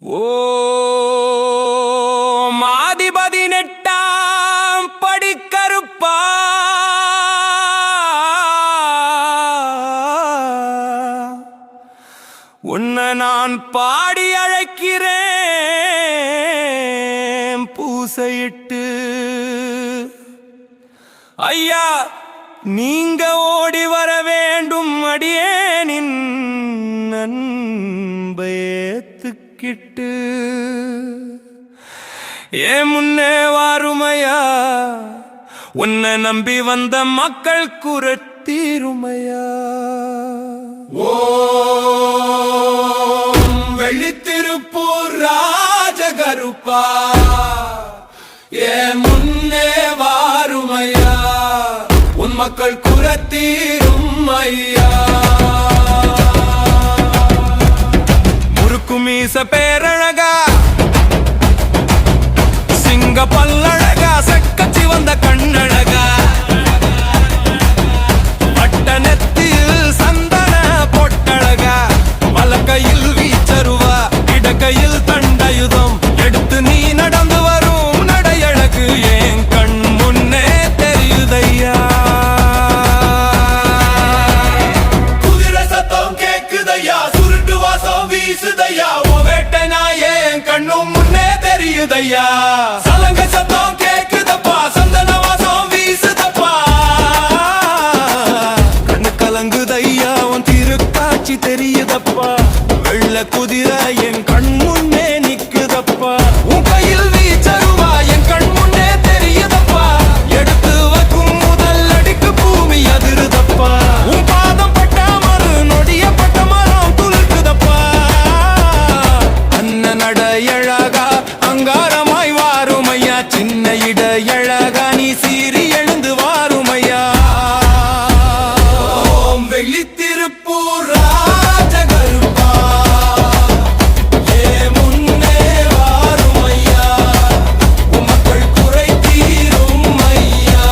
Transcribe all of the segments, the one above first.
ஓ மாதிபதினெட்டாம் படிக்கருப்பா உன்னை நான் பாடி அழைக்கிறேன் பூசையிட்டு. ஐயா நீங்க ஓடி வர வேண்டும், அடியேனின் அன்பேத்துக்கிட்டு. ஏன் முன்னே வாருமையா, உன்னை நம்பி வந்த மக்கள் குரத்தீருமையா. ஓம் வெள்ளித்திருப்பூர் ராஜகருப்பா, ஏன் முன்னே வாருமையா, உன் மக்கள் குரத்தீரும் ஐயா. முறுக்கு மீச பேரழகா, சிங்க பல்லழகா, செக்கச்சி வந்த கண்ணழகா, பட்ட நெத்தியில் சந்தன பொட்டழகா, வலக்கையில் வீச்சருவா, இடக்கையில் தண்டயுதம் எடுத்து நீ நடந்து வரும் நடையழகு என் கண் முன்னே தெரியுதையா. குதிரை சத்தம் கேக்குதையா, சுருட்டு வாசம் வீசுதையா, ஓ வேட்டை நாயே என் கண்ணும் முன்னே தெரியுதையா. சலங்க சத்தம் கேக்குதப்பா, சந்தன வாசம் வீசுதப்பா, கண்ணு கலங்குதையா, உன் திருக்காட்சி தெரியுதப்பா. வெள்ள குதிரை என் கண் முன்னே நிக்குதப்பா, உன் கையில் வீச்சருவா என் கண் முன்னே தெரியுதப்பா. எடுத்து வைக்கும் முதல் அடிக்கு பூமி அதிருதப்பா, உன் பாதம் பட்ட மறு நொடிய பட்ட மரம் துளிர்க்குதப்பா. அன்ன நடையழகா அங்காரமாய் வாருமையா, சின்ன இடையழகா நீ சீறி எழுந்து வாருமையா. ஓம் வெள்ளித்திருப்பூர் ராஜகருப்பா, ஏ முன்னே வாருமையா, உன் மக்கள் குறை தீரும் ஐயா.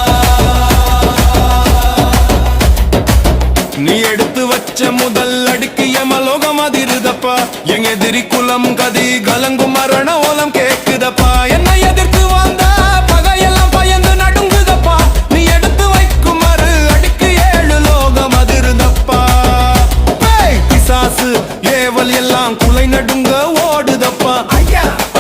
நீ எடுத்து வச்ச முதல் அடுக்கு யமலோகம் அதிருதப்பா, எங்க எதிரி குலம் கதி கலங்கும் மரண ஓலம் கேக்குதப்பா. என்ன எதிர்த்து வந்த பகையெல்லாம் பயந்து நடுங்குதப்பா, நீ எடுத்து வைக்கும் மறு அடுக்கு 7 லோகம் அதிருதப்பா. பிசாசு ஏவல் எல்லாம் குலை நடுங்க ஓடுதப்பா.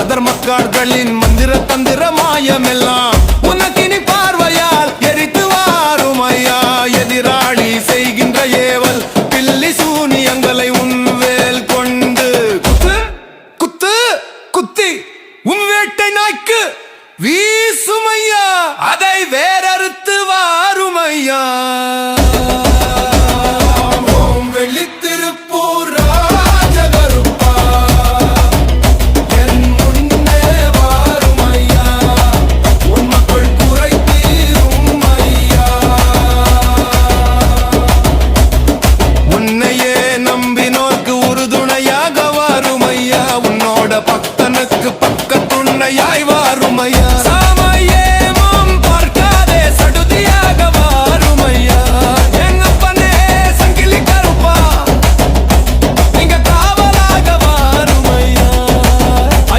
அதர்மக்கார்களின் மந்திர தந்திர மாயமெல்லாம் உனக்கு நீ பார்வையால் எரித்து வாரும் ஐயா. எதிராளி செய்கின்ற ஏவல் பில்லி சூனியங்களை உன்வேல் கொண்டு குத்து குத்து குத்தி உன் வேட்டை நாய்க்கு வீசுமையா, அதை வேறறுத்து வாருமையா. ஓம் வெள்ளித்திருப்பூர் ராஜகருப்பா, என் முன்னே வாருமையா, உன் மக்கள் குறை தீரும் ஐயா. உன்னையே நம்பினோர்க்கு உறுதுணையாக வாருமையா, உன்னோட பக்தனுக்கு பக்கத்துணையாய் வாருமையா. சாமயேமம் பார்க்காதே சடுதியாக வாருமையா, எங்கப்பனே சங்கிலி கருப்பா, நீங்க காவலாக வாருமையா.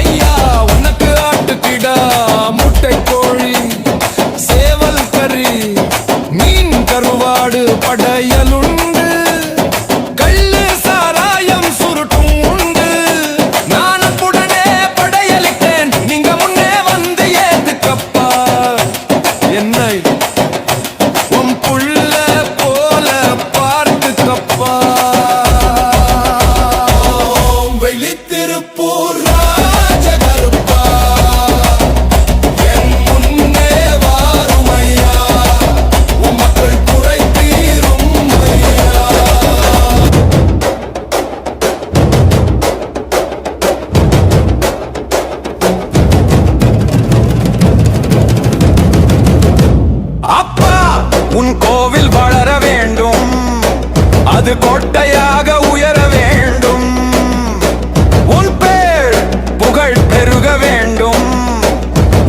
ஐயா உனக்கு ஆட்டுக்கிடா, முட்டை கோழி, சேவல் கறி, மீன் கருவாடு படையலுண்டு, கள்ளு சாராயம் சுருட்டும் உண்டு. நான் உடனே படையலிட்டேன், நீங்க முன்னே வந்து ஏத்துக்கப்பா. என்னை உன் புள்ள போல பார்த்துக்கப்பா. ஓம் வெள்ளித்திருப்பூர் ராஜகருப்பா, என் முன்னே வாருமையா, உன் மக்கள் குறை தீரும் ஐயா. அப்பா உன் கோவில் வளர வேண்டும், அது கோட்டையாக உயர வேண்டும், உன் பேர் புகழ் பெருக வேண்டும்,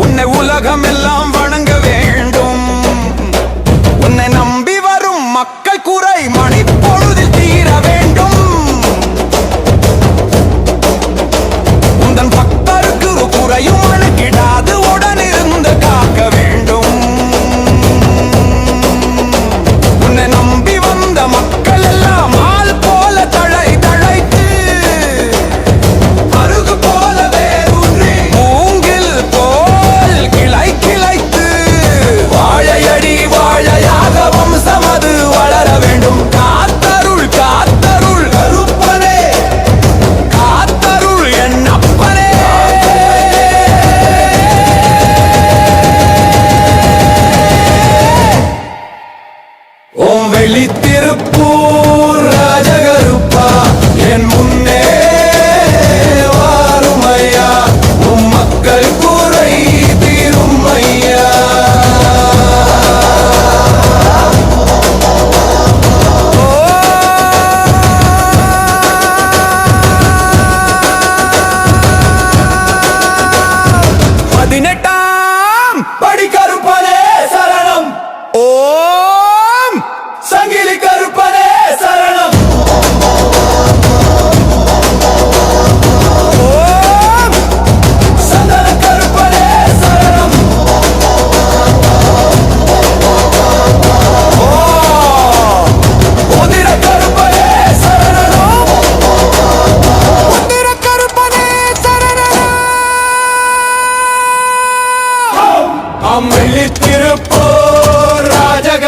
உன்னை உலகம் எல்லாம் வணங்க வேண்டும். உன்னை நம்பி வரும் மக்கள் குறை மணிப்பொழுதில் தீர வேண்டும்.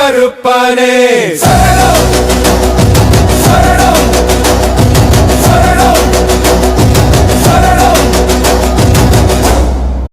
கருப்பனே சரணம் சரணம்